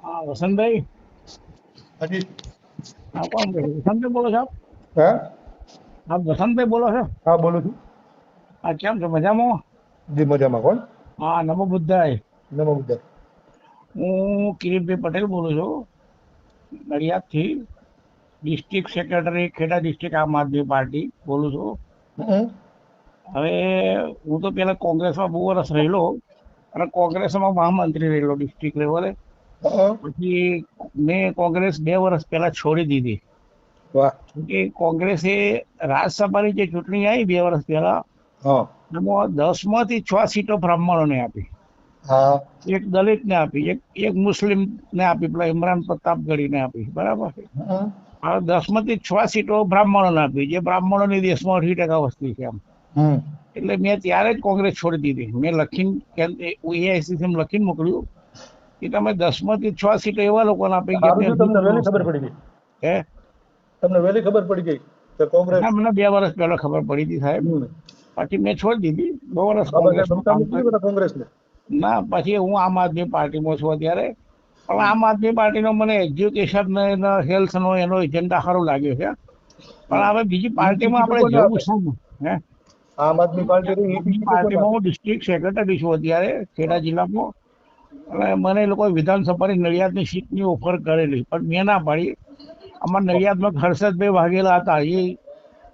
હા વસંતભાઈ, હાજી. હા કોણ બોલો? વસંતભાઈ બોલો છો? હા આપ વસંતભાઈ બોલો છો? હા બોલું છું. હા કેમ છો? મજામાં? જી મજામાં. કોણ? હા નમો બુદ્ધાય. નમો બુદ્ધાય. હું કિરીટભાઈ પટેલ બોલું છું, નડિયાદથી, ડિસ્ટ્રિક્ટ સેક્રેટરી ખેડા ડિસ્ટ્રિક્ટ આમ આદમી પાર્ટી બોલું છું. હમ. હવે હું તો પેલા કોંગ્રેસમાં બહુ વર્ષ રહેલો અને કોંગ્રેસમાં મહામંત્રી રહેલો ડિસ્ટ્રિક્ટ લેવલે. હં. પછી મેં કોંગ્રેસ 2 વર્ષ પહેલા છોડી દીધી. વાહ. કે કોંગ્રેસે રાજ્યસભાની જે ચૂંટણી આવી 2 વર્ષ પહેલા, હા એમાં 10માંથી 6 સીટો બ્રાહ્મણોને આપી, હા એક દલિતને આપી, એક મુસ્લિમને આપી, પેલા ઇમરાન પ્રતાપગઢીને આપી, બરાબર. હમ. હવે 10માંથી 6 સીટો બ્રાહ્મણોને આપી, જે બ્રાહ્મણોની દેશમાં 80% વસ્તી છે એમ. હમ. એટલે મેં ત્યારે જ કોંગ્રેસ છોડી દીધી. મેં લખીને એઆઈસીસી લખીને મોકલ્યું કે તમે 10માંથી 6 સીટો એવા લોકોને આપી કે સારું એમને થયું તમને વહેલી ખબર પડી ગઈ. હે તમને વહેલી ખબર પડી ગઈ કે કોંગ્રેસ. ના, મને 2 વર્ષ પહેલા ખબર પડી હતી સાહેબ. હમ. પછી મેં છોડી દીધી. 2 વર્ષ બાબા સાહેબ કોંગ્રેસમાં મમતા કામ મૂકી કર્યું. બધા કોંગ્રેસને. ના, પછી હું આમ આદમી પાર્ટીમાં છું અત્યારે. પણ આમ આદમી પાર્ટીનો મને એજ્યુકેશન ને હેલ્થનો એનો એજન્ડા સારો લાગ્યો છે. પણ હવે બીજી ઈ પાર્ટીમાં ટિકિટ આપણે કોને જવું આપે? છે ને? હે આમ આદમી પાર્ટી રહી, ઈ આદમી ટિકિટ કોને પાર્ટીમાં આપે? હું ડિસ્ટ્રિક્ટ સેક્રેટરી છું અત્યારે ખેડા જિલ્લામાં. અને મને એ લોકો વિધાનસભાની નડિયાદની સીટની ઓફર કરેલી, પણ મેં ના પાડી. અમારા નડિયાદમાં હર્ષદભાઈ વાઘેલા હતા, એ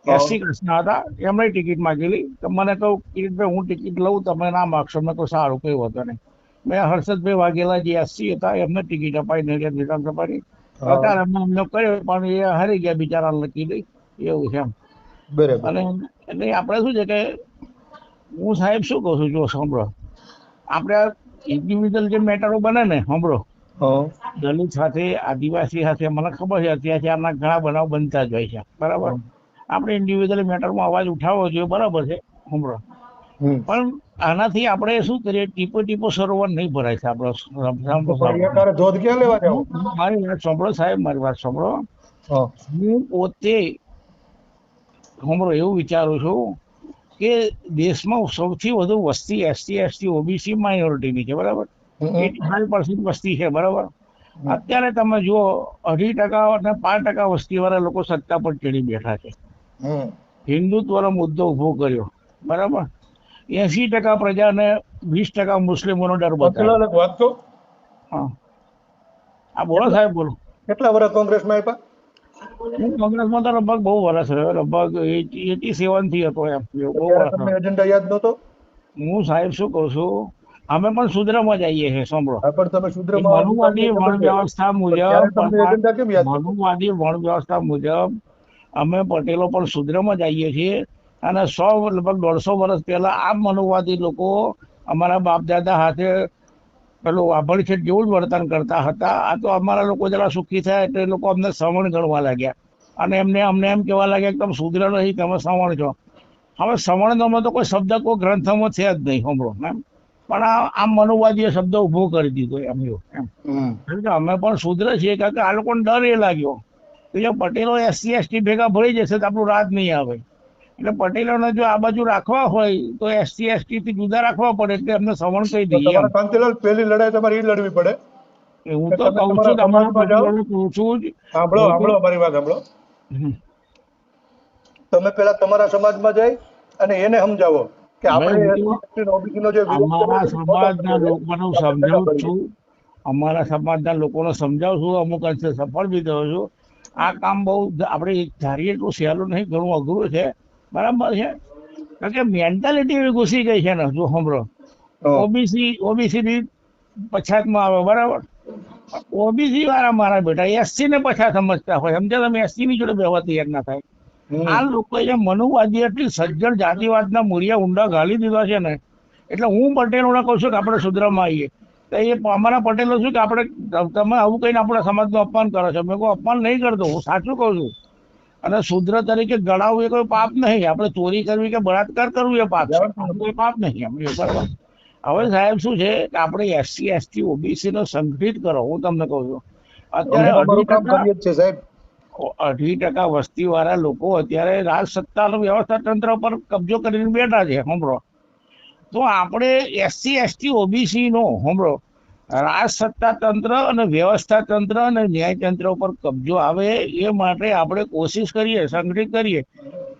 હા. એસસી કાસ્ટના હતા, એમણે ટિકિટ માંગેલી. તો મને કહું કિરીટભાઈ હું ટિકિટ લઉં, તમે ના માગશો? મેં કહું સારું, કઈ વાંધો નહીં. મેં હર્ષદભાઈ વાઘેલા જે એસસી હતા એમને ટિકિટ અપાઈ નડિયાદ વિધાનસભાની. હા. પ્રચાર એમને કર્યો પણ એ હારી ગયા બિચારા, લખી દઈ એવું છે એમ. બરાબર. અને એટલે આપણે શું છે કે હું સાહેબ શું કહું છું, જો સાંભળો, આપણે ઇન્ડિવિજ્યુઅલ જે મેટરો બને ને, સાંભળો, હા દલિત સાથે, આદિવાસી સાથે, મને ખબર છે અત્યાચારના ઘણા બનાવ બનતા જ હોય છે, બરાબર. હા. આપણે ઇન્ડિવિજ્યુઅલ મેટરમાં અવાજ ઉઠાવવો જોઈએ, બરાબર છે, સાંભળો. હમ. પણ આનાથી આપણે શું કરીએ, ટીપો ટીપો સરોવર નહીં ભરાય છે આપણો. તો પણ એક હારે ધોધ ક્યાં લેવા જાવ? મારી વાત સાંભળો સાહેબ, મારી વાત સાંભળો. હા હું પોતે સાંભળો એવું વિચારું છું કે દેશમાં સૌથી વધુ વસ્તી એસટી ઓબીસી માઇનોરિટીની છે, બરાબર. હમ. 85% વસ્તી છે, બરાબર. અત્યારે તમે જુઓ 2.5% અને 5% વસ્તી વાળા લોકો સત્તા પર ચડી બેઠા છે. હમ. હિન્દુત્વનો મુદ્દો ઉભો કર્યો, બરાબર. 80% પ્રજાને 20% મુસ્લિમોનો ડર બતાવ્યો. પંચલાલ એક વાત કહું? હા હા, બોલો કેટલા સાહેબ, બોલો. કેટલા વર્ષ કોંગ્રેસમાં આપ્યા? હું કોંગ્રેસમાં તો લગભગ બહુ વર્ષ રહ્યો, લગભગ 87 થી હતો એમ, તો બહુ ત્યારે વર્ષ તમને રહ્યો. એજન્ડા યાદ નહોતો? હું સાહેબ શું કહું છું, અમે પણ સુધરામાં જઈએ છીએ, સાંભળો. હા પણ તમે કે શુદ્રમાં તમને મનુવાદી ખબર વણ છે, વ્યવસ્થા પણ ત્યારે મુજબ, તમને એજન્ડા કેમ યાદ નહોતો? મનુવાદી વણ વ્યવસ્થા મુજબ અમે પટેલો પણ સુધરામાં જઈએ છીએ. અને લગભગ 150 વર્ષ પહેલા આ મનુવાદી લોકો અમારા બાપ દાદા હાથે પેલું વાભણ છે જેવું જ વર્તન કરતા હતા. આ તો અમારા લોકો જરા સુખી થયા એટલે એ લોકો અમને સવર્ણ ગણવા લાગ્યા. અને અમને એમ કહેવા લાગ્યા કે તમે સુધરા નહીં, તમે સવર્ણ છો. હવે સવર્ણમાં તો કોઈ શબ્દ કોઈ ગ્રંથમાં છે જ નહીં, સાંભળો એમ. પણ આમ મનુવાદીએ શબ્દ ઉભો કરી દીધો એમ, એવું એમ. હમ. કારણ કે અમે પણ સુધરે છીએ, કારણ કે આ લોકોને ડર એ લાગ્યો કે જો પટેલો એસસી એસટી ભેગા ભળી જશે તો આપણું રાજ નહીં આવે. એટલે પટેલોને જો આ બાજુ રાખવા હોય તો એસસી એસટી થી જુદા રાખવા પડે, એટલે અમને સવર્ણ કહી તો દઈએ એમ. તમારા કાંતિલાલ પહેલી લડાઈ તમારે એ લડવી પડે હું કે તો તમે કહું છું, તમારા તમારા સમાજમાં જાઓ. પટેલોને કહું છું જ. સાંભળો હું તો સાંભળો મારી વાત સાંભળો. હમ. તમે પેલા તમારા સમાજમાં જઈ અને એને સમજાવો કે ભાઈ આપણે હું તો એસસી એસટી ઓબીસી નો જે વિરોધ કર્યો અમારા છે એ ખોટો સમાજના કર્યો છે, લોકોને આપણે ભેગા સમજાવું ભરીએ. છું. અમારા સમાજના લોકોને સમજાવું છું, અમુક અંશે સફળ બી થયો છું. આ કામ બહુ આપણે ધારીએ એટલું સહેલું નહીં, ઘણું અઘરું છે, બરાબર છે. કારણ કે મેન્ટાલિટી એવી ઘૂસી ગઈ છે ને, જો સાંભળો, હા. ઓબીસી થી પછાતમાં આવે, બરાબર. ઓબીસી વાળા મારા બેટા એસસી ને પછાત સમજતા હોય, સમજ્યા તમે? એસસી ની જોડે બેહવા તૈયાર ના થાય. આ હમ. લોકો જે મનુવાદી એટલી સજ્જડ જાતિવાદના મૂળિયા ઊંડા ગાળી દીધા છે ને, એટલે હું પટેલોને કહું છું કે આપણે સુધરામાં આવીએ. તો એ અમારા પટેલો શું કે આપણે, તમે આવું કહીને આપણા સમાજનું અપમાન કરો છો. મેં કોઈ અપમાન નહીં કરતો, હું સાચું કહું છું. અને શુદ્ર તરીકે ગણાવવું એ કોઈ પાપ નહીં. આપણે ચોરી કરવી કે બળાત્કાર કરવું એ પાપ છે, જવાનું આ નથી. કોઈ પાપ નહીં એમ, બરાબર. હવે સાહેબ શું છે કે આપણે એસસી એસટી ઓબીસી નો સંગઠિત કરો. હું તમને કહું છું, અત્યારે અમે અઢી અમારું કામ ટકા કરીએ જ છે સાહેબ. 2.5% વસ્તી વાળા લોકો અત્યારે રાજ સત્તાનું વ્યવસ્થા તંત્ર પર કબજો કરીને બેઠા છે, સાંભળો. તો આપણે એસસી એસટી ઓબીસી નો, સાંભળો, રાજ સત્તા તંત્ર અને વ્યવસ્થા તંત્ર અને ન્યાય તંત્ર ઉપર કબજો આવે એ માટે આપણે કોશિશ કરીએ, સંગઠિત કરીએ.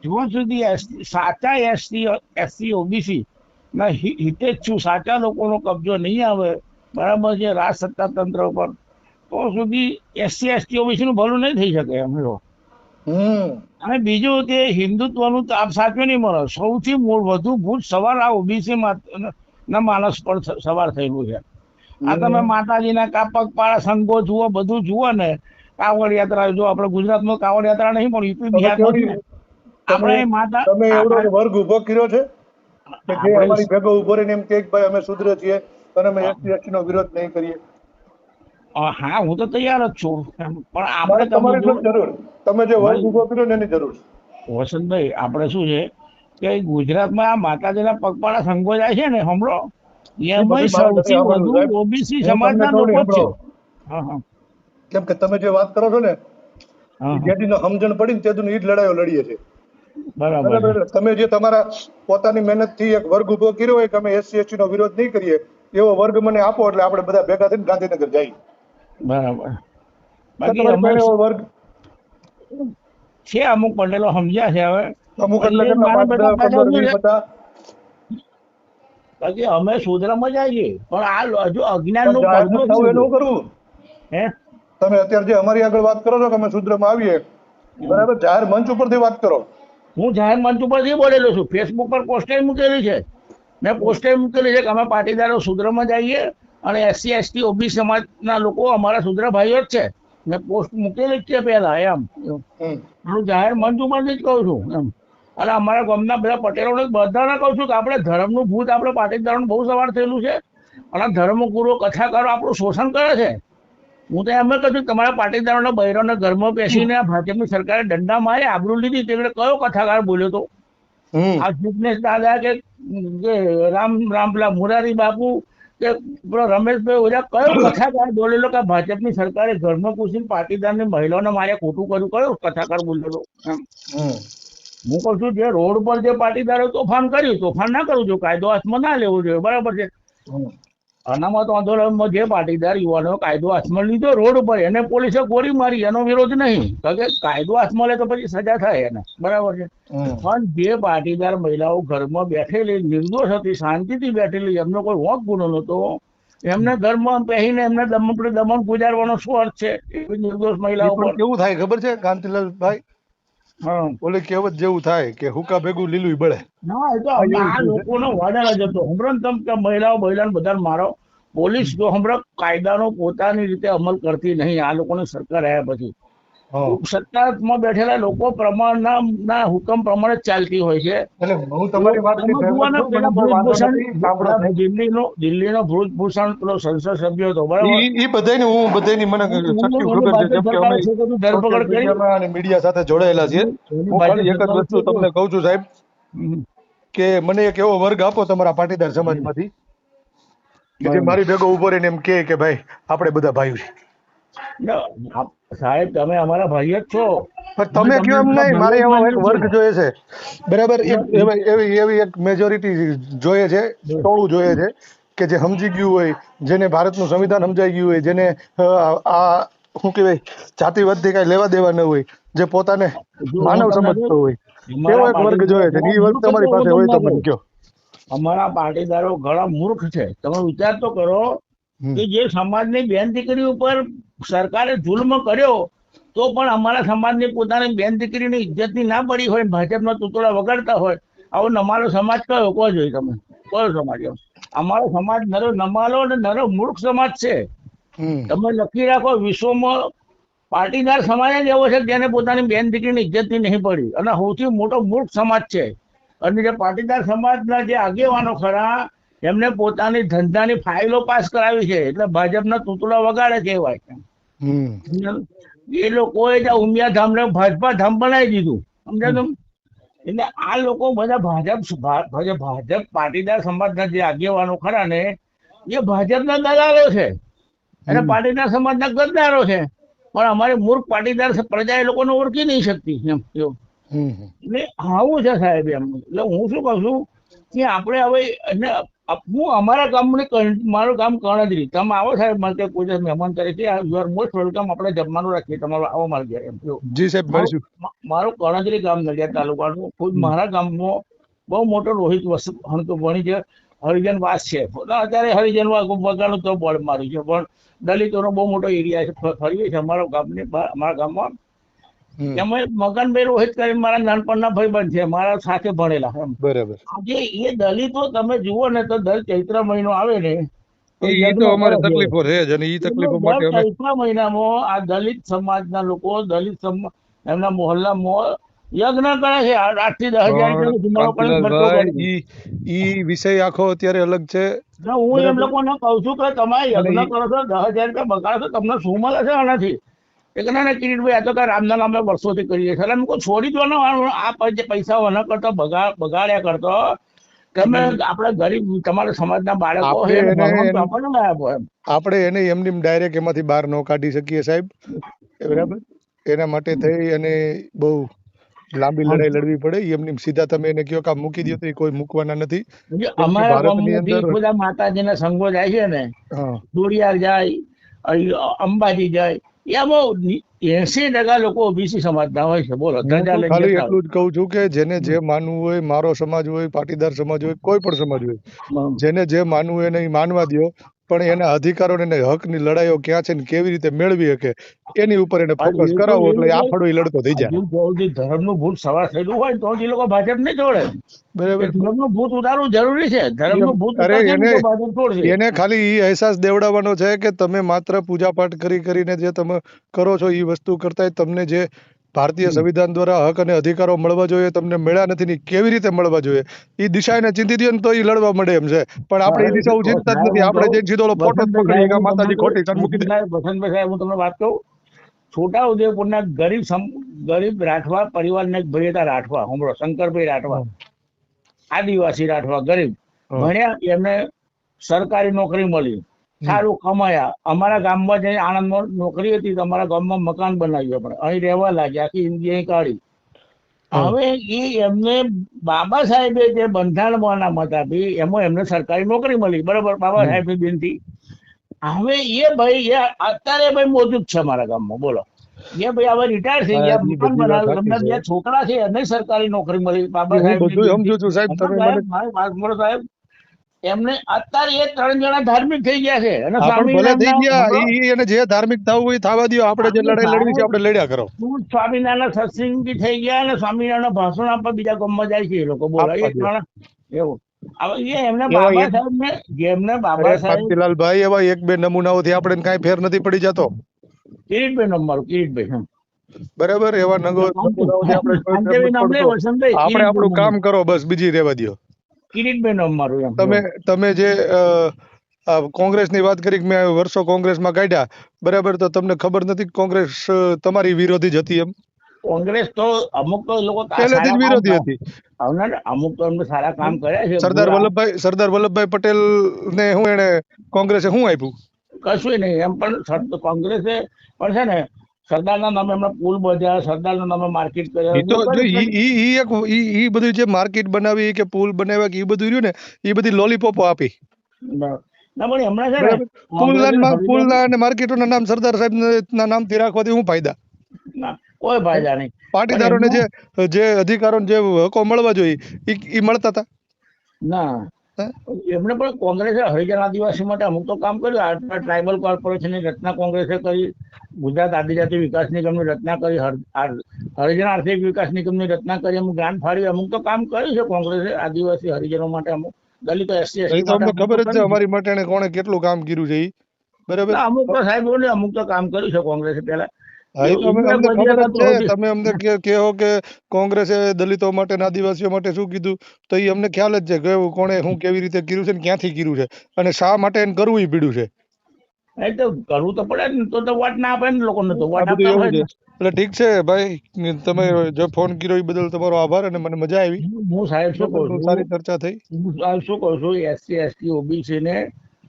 જો સુધી સાચા એસસી ઓબીસી ના હિતેચ્છુ સાચા લોકોનો કબજો નહીં આવે, બરાબર છે, રાજ સત્તા તંત્ર ઉપર, તો સુધી એસસી એસટી ઓબીસી નું ભલું નહીં થઈ શકે એમ. અને બીજું કે હિન્દુત્વનું તો આપ સાચું નહીં મળે, સૌથી વધુ ભૂત સવાર આ ઓબીસી ના માણસ પર સવાર થયેલું છે. આ તમે માતાજીના પગપાળા સંઘો જુઓ, બધું જુઓ ને, કાવડ યાત્રા જો, આપણે ગુજરાતમાં કાવડ યાત્રા નહીં પણ યુપી બિહારમાં આપણે માતા તમે એવડો વર્ગ ઉભો કર્યો છે કે જે અમારી ભેગો ઉભો રહીને એમ કે ભાઈ અમે શુદ્ર છીએ અને અમે એસટી એસટી નો વિરોધ નહીં કરીએ. હા, હું તો તૈયાર જ છું, પણ આપણે તમારી જરૂર, તમે જે વર્ગ ઉભો કર્યો ને એની જરૂર. વસંતભાઈ, આપણે શું છે કે ગુજરાતમાં આ માતાજીના પગપાળા સંઘો જાય છે ને, હમણાં એમાં સૌથી વધુ ઓબીસી સમાજના લોકો છે. કેમ કે તમે જે વાત કરો છો ને, જેથી સમજણ પડી ને તેથી ઈ જ લડાઈઓ લડીએ છીએ. બરાબર. તમે જે તમારા પોતાની મહેનત થી એક વર્ગ ઉભો કર્યો હોય કે અમે એસસી એસટી નો વિરોધ નહીં કરીએ, એવો વર્ગ મને આપો એટલે આપણે બધા ભેગા થઈને ગાંધીનગર જઈએ. બરાબર. બાકી વર્ગ છે, અમુક પટેલો સમજ્યા છે. હવે અમુક એટલે બાકી અમે સુધરામાં જઈએ, પણ આ હજુ અજ્ઞાન નું કરવું. હે, તમે અત્યારે જે અમારી આગળ વાત કરો છો કે અમે સુધરામાં આવીએ, બરાબર, જાહેર મંચ ઉપરથી વાત કરો. હું જાહેર મંચ ઉપરથી બોલેલો છું, ફેસબુક પર પોસ્ટર મૂકેલી છે, મેં પોસ્ટર મૂકેલી છે કે અમે પાટીદારો સુધરામાં જઈએ અને એસસી એસટી ઓબીસી સમાજના લોકો અમારા સુધરા ભાઈઓ જ છે. મેં પોસ્ટ મૂકેલી જ છે પહેલા, એમ હું જાહેર મંચ ઉપરથી જ કહું છું એમ. અને અમારા ગામના બધા પટેલોને બધાને કહું છું કે આપણે ધર્મનું ભૂત આપણે પાટીદારોનું બહુ સવાર થયેલું છે અને ધર્મગુરુ કથાકારો આપણું શોષણ કરે છે. હું તો એમ જ કહું છું, તમારા પાટીદારોના બૈરોને ઘરમાં બેસીને આ ભાજપની સરકારે દંડા મારી આબરૂ લીધી, એટલે કયો કથાકાર બોલ્યો તો? આ જિગ્નેશ દાદા કે રામલા મુરારી બાપુ કે રમેશભાઈ ઓઝા, કયો કથાકાર બોલેલો કે ભાજપની સરકારે ઘરમાં ઘૂસીને પાટીદારની મહિલાઓને મારે ખોટું કર્યું? કયો કથાકાર બોલેલો? હું કહું છું, જે રોડ પર જે પાટીદારો તોફાન કર્યું, તોફાન ના કરવું જોઈએ, કાયદો હાથમાં ના લેવો જોઈએ, બરાબર છે. અનામત આંદોલનમાં જે પાટીદાર યુવાનો કાયદો હાથમાં લીધો રોડ ઉપર, એને પોલીસે ગોળી મારી, એનો વિરોધ નહીં, કારણ કે કાયદો હાથમાં લે તો પછી સજા થાય એને, બરાબર છે. પણ જે પાટીદાર મહિલાઓ ઘરમાં બેઠેલી નિર્દોષ હતી, શાંતિથી બેઠેલી, એમનો કોઈ વોક ગુનો નતો, એમને ઘરમાં પહેરીને એમને દમન ગુજારવાનો શું અર્થ છે? એવી નિર્દોષ મહિલાઓ પર કેવું થાય ખબર છે કાંતિલાલભાઈ? ઓલી કહેવત જેવું થાય કે હુકા ભેગું લીલું બળે. ના, એ તો આ લોકોનો વાડા જ હતો. હમણાં તમે મહિલાઓ બધા મારો, પોલીસ જો હમણાં કાયદાનો પોતાની રીતે અમલ કરતી નહીં, આ લોકોની સરકાર આવ્યા પછી સત્તામાં બેઠેલા લોકો પ્રમાણના હુકમ પ્રમાણે જ ચાલતી હોય છે. દિલ્હીનો ભૂષણ પેલો સંસદ સભ્ય હતો, બરાબર, એ બધાની હું બધાની મને ધરપકડ કરી મીડિયા સાથે જોડાયેલા છે. હું ખાલી એક જ વસ્તુ તમને કહું છું સાહેબ, કે મને એક એવો વર્ગ આપો તમારા પાટીદાર સમાજમાંથી કે જે મારી ભેગો ઉભો રહીને એમ કે ભાઈ આપણે બધા ભાઈઓ છીએ. સાહેબ, તમે અમારા ભાઈ જ છો. તમે કયો એમ નહીં, મારે એવો એક વર્ગ જોઈએ છે, બરાબર, એવી એક મેજોરિટી જોઈએ છે, ટોળું જોઈએ છે કે જે સમજી ગયું હોય, જેને ભારતનું સંવિધાન સમજાઈ ગયું હોય, જેને આ શું કહેવાય જાતિવાદથી કઈ લેવા દેવા ન હોય, જે પોતાને માનવ સમજતો હોય, એવો એક વર્ગ જોઈએ છે. એ વર્ગ તમારી પાસે હોય તો મને કયો. અમારા પાટીદારો ઘણા મૂર્ખ છે. તમે વિચાર તો કરો કે જે સમાજની બેન દીકરી ઉપર સરકારે જુલ્મ કર્યો, તો પણ અમારા સમાજની પોતાની બેન દીકરીની ઇજ્જતની ના પડી હોય, ભાજપના તૂતળા વગાડતા હોય, આવો નમાલો સમાજ કયો કહો જોઈએ તમે? કયો સમાજ? અમારો સમાજ નરો નમાલો અને નરો મૂર્ખ સમાજ છે. તમે લખી રાખો, વિશ્વમાં પાટીદાર સમાજ જ એવો છે જેને પોતાની બેન દીકરીની ઇજ્જતની નહીં પડી, અને સૌથી મોટો મૂર્ખ સમાજ છે. અને જે પાટીદાર સમાજના જે આગેવાનો ખરા, એમને પોતાની ધંધાની ફાઇલો પાસ કરાવી છે, એટલે ભાજપના તૂતળા વગાડે કહેવાય. એ લોકોએ ઉમિયા ધામને ભાજપા ધામ બનાવી દીધું, સમજ્યા તમે? એટલે આ લોકો બધા ભાજપ પાટીદાર સમાજના જે આગેવાનો ખરા ને, એ ભાજપના દલાલો છે અને પાટીદાર સમાજના ગદ્દારો છે. પણ અમારી મૂર્ખ પાટીદાર પ્રજા એ લોકોને ઓળખી નહીં શકતી એમ. એટલે આવું છે સાહેબ એમ. એટલે હું શું કહું છું કે આપણે હવે એને હું અમારા મારું ગામ કણજરી, તમે આવો સાહેબ, મને કોઈ દિવસ મહેમાન તરીકે યુ આર મોસ્ટ વેલકમ, આપણે જમવાનું રાખીએ, તમારું આવો મારા ઘરે એમ. જો જી સાહેબ મળીશું. મારું કણજરી ગામ નડિયાદ તાલુકાનું, ખુદ મારા ગામમાં બહુ મોટો રોહિત વસ્તુ ભણી છે, હરિજન વાસ છે. અત્યારે હરિજન વગાડું તો બોર્ડ માર્યું છે, પણ દલિતોનો બહુ મોટો એરિયા છે, ફરીએ છે અમારા ગામની અમારા ગામમાં. એમાં મગનભાઈ રોહિત કરીને મારા નાનપણના ભાઈબંધ છે, મારા સાથે ભણેલા એમ. બરાબર. આજે એ દલિતો તમે જુઓ ને તો દર ચૈત્ર મહિનો આવે ને ઈ તો અમારે તકલીફો છે જ, અને ઈ તકલીફો માટે અમે ચૈત્ર મહિનામાં આ દલિત સમાજના લોકો એમના મોહલ્લામાં યજ્ઞ કરે છે, 8 થી 10,000 ઈ વિષય આખો અત્યારે અલગ છે. હું એમ લોકોને કહું છું કે તમે યજ્ઞ કરો છો, 10,000 રૂપિયા બગાડો છો, તમને શું મળે છે આનાથી? એક ના કિરીટભાઈ, આ તો કઈ રામના નામે વર્ષોથી કરીએ છીએ, એમ કોઈ છોડી દો ને આ પૈસા ન કરતો બગાડ્યા કરતો. તમે આપણે ગરીબ તમારા સમાજના બાળકો આપણે એને એમની ડાયરેક્ટ એમાંથી બહાર ન કાઢી શકીએ સાહેબ, બરાબર. એના માટે થઈ અને બહુ લાંબી લડાઈ લડવી પડે. એમની સીધા તમે એને કહો કે મૂકી દો તો એ કોઈ મૂકવાના નથી. ભારતની અંદર બધા માતાજીના સંઘો જાય છે ને, દોડિયાર જાય, અંબાજી જાય, એમાં 80% લોકો ઓબીસી સમાજના હોય છે. બોલો, ખાલી એટલું જ કહું છું કે જેને જે માનવું હોય, મારો સમાજ હોય, પાટીદાર સમાજ હોય, કોઈ પણ સમાજ હોય, જેને જે માનવું હોય એને માનવા દો, પણ એના અધિકારો ને હકની લડાઈઓ ક્યાં છે ને કેવી રીતે મેળવી શકે એની ઉપર એને ફોકસ કરાવો, એટલે આ ફળો લડતો થઈ જાય. ધર્મનું ભૂત સવાર થયેલું હોય તો એ લોકો ભાજપ નહીં છોડે. બરાબર, ધર્મનું ભૂત ઉતારવું જરૂરી છે. ધર્મનું ભૂત એને ખાલી ઈ અહેસાસ દેવડાવવાનો છે કે તમે માત્ર પૂજા પાઠ કરીને જે તમે કરો છો એ વસ્તુ કરતા તમને જે ભારતીય સંવિધાન દ્વારા હક અને અધિકારો મળવા જોઈએ તમને મળ્યા નથી ને કેવી રીતે મળવા જોઈએ એ દિશા એને ચિંતી દે ને તો એ લડવા મળે એમ છે. પણ આપણે એ દિશા ચિંતા જ નથી. આપણે જે સીધો ફોટો પકડી કે માતાજી ખોટી મૂકી દે. વસંતભાઈ સાહેબ, હું તમને વાત કહું, છોટાઉદેપુરના ગરીબ રાઠવા પરિવારના એક ભાઈ હતા, રાઠવા, હમણાં શંકરભાઈ રાઠવા, આદિવાસી રાઠવા, ગરીબ, ભણ્યા, એમને સરકારી નોકરી મળી, સારું કમાયા. અમારા ગામમાં જઈને આણંદમાં નોકરી હતી તો અમારા ગામમાં મકાન બનાવ્યું, આપણે અહીં રહેવા લાગ્યા, આખી ઇન્ડિયા અહીં કાઢી. હવે એ એમને બાબા સાહેબે જે બંધારણમાં અનામત આપી એમાં એમને સરકારી નોકરી મળી, બરાબર, બાબા સાહેબની બેનથી. હવે એ ભાઈ અત્યારે ભાઈ મોજૂદ છે અમારા ગામમાં. બોલો, એ ભાઈ હવે રિટાયર થઈ ગયા, મકાન બનાવ્યું, એમના 2 છોકરા છે એને સરકારી નોકરી મળી. બાબા સાહેબ સાહેબ એમને અત્યારે એ 3 જણા ધાર્મિક થઈ ગયા છે. અને સ્વામિનારાયણ જે ધાર્મિક થવું હોય થવા દો, આપણે જે લડાઈ લડવી છે આપણે લડ્યા કરો. સ્વામિનારાયણ સત્સંગી થઈ ગયા અને સ્વામિનારાયણ ભાષણ આપવા બીજા ગામમાં જાય છે એ લોકો. બોલો, એવું. હવે એમના બાબા સાહેબ ને જેમને બાબા સાહેબ ભાઈ એવા 1-2 નમૂનાઓથી આપણે કઈ ફેર નથી પડી જતો. કિરીટભાઈ નંબર, કિરીટભાઈ, બરાબર, એવા આપણે આપણું કામ કરો, બસ બીજી રહેવા દો. કિરીટભાઈ નંબર. તમે જે કોંગ્રેસની વાત કરી, મેં વર્ષો કોંગ્રેસમાં કાઢ્યા, બરાબર, તો તમને ખબર નથી કોંગ્રેસ તમારી વિરોધી જ હતી એમ? કોંગ્રેસ તો અમુક તો લોકો પહેલેથી જ વિરોધી હતી. અમુક તો એમને સારા કામ કર્યા છે. સરદાર વલ્લભભાઈ પટેલ ને હું એને કોંગ્રેસે શું આપ્યું? કશું નહીં. એમ પણ કોંગ્રેસે પણ છે ને સરદારના નામે એમના પુલ બાંધ્યા, સરદારના નામે માર્કેટ કર્યા. ઈ બધું જે માર્કેટ બનાવી કે પુલ બનાવ્યા કે ઈ બધું રહ્યું ને, ઈ બધી લોલીપોપો આપી. ના પણ હમણાં છે ને પુલના અને માર્કેટોના નામ સરદાર સાહેબના નામથી રાખવાથી શું ફાયદા? કોઈ ફાયદા નહીં. પાટીદારોને જે અધિકારો જે હકો મળવા જોઈએ ઈ મળતા હતા ના. એમને પણ કોંગ્રેસે હરિજન આદિવાસી માટે અમુક તો કામ કર્યું. ટ્રાઇબલ કોર્પોરેશનની રચના કોંગ્રેસે કરી, ગુજરાત આદિજાતિ વિકાસ નિગમની રચના કરી, હરિજન આર્થિક વિકાસ નિગમની રચના કરી, અમુક ગ્રાન્ટ ફાળી, અમુક તો કામ કર્યું છે કોંગ્રેસે આદિવાસી હરિજનો માટે, અમુક દલિતો SC ST માટે. ખબર જ છે અમારી માટે કોણે કેટલું કામ કર્યું છે. બરાબર, અમુક તો સાહેબ અમુક તો કામ કર્યું છે કોંગ્રેસે પહેલા. તમે અમને કહો કે કોંગ્રેસે દલિતો માટે આદિવાસીઓ માટે શું કીધું, તો એ અમને ખ્યાલ જ છે કે કોણે શું કેવી રીતે કર્યું છે ને ક્યાંથી કર્યું છે અને શા માટે કરવું પીડ્યું છે. કરવું તો પડે ને, તો વોટ ના આપે ને લોકોને, તો વોટ આપતા હોય. એટલે ઠીક છે ભાઈ, તમે જો ફોન કર્યો એ બદલ તમારો આભાર અને મને મજા આવી. હું સાહેબ શું કહું છું, સારી ચર્ચા થઈ. હું શું કહું છું, SC ST OBC ને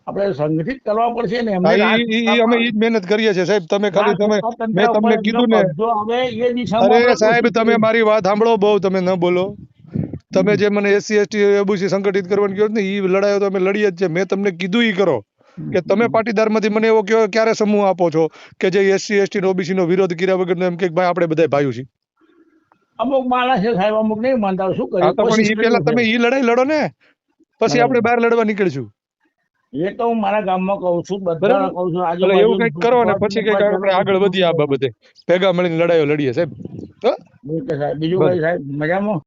આપણે સંગઠિત કરવા પડશે ને. અમે ઈ જ મહેનત કરીએ છીએ સાહેબ. તમે ખાલી મેં તમને કીધું ને. અરે સાહેબ, તમે મારી વાત સાંભળો, બહુ તમે ન બોલો. તમે જે મને એસસી એસટી ઓબીસી સંગઠિત કરવાની કહો છો ને એ લડાઈઓ તો અમે લડીએ જ છે. મેં તમને કીધું ઈ કરો કે તમે પાટીદારમાંથી મને એવો કયો ક્યારે સમૂહ આપો છો કે જે એસસી એસટી ઓબીસી નો વિરોધ કર્યા વગર એમ કે ભાઈ આપણે બધા ભાઈઓ છીએ. અમુક માણસ છે સાહેબ, અમુક નહીં માનતા, શું કરીએ? હા તો પણ કોશિશ ઈ પેલા કરીએ તમે છે. ઈ લડાઈ લડો ને, પછી આપણે બહાર લડવા નીકળશું. એ તો હું મારા ગામમાં કહું છું, બરાબર, બધાને કહું છું, એટલે આજુબાજુ એવું કંઈક કરો ને પછી કંઈક આપણે આગળ વધીએ આ બાબતે, ભેગા મળીને લડાઈઓ લડીએ સાહેબ. સાહેબ. બીજું ભલે. કઈ સાહેબ મજામાં?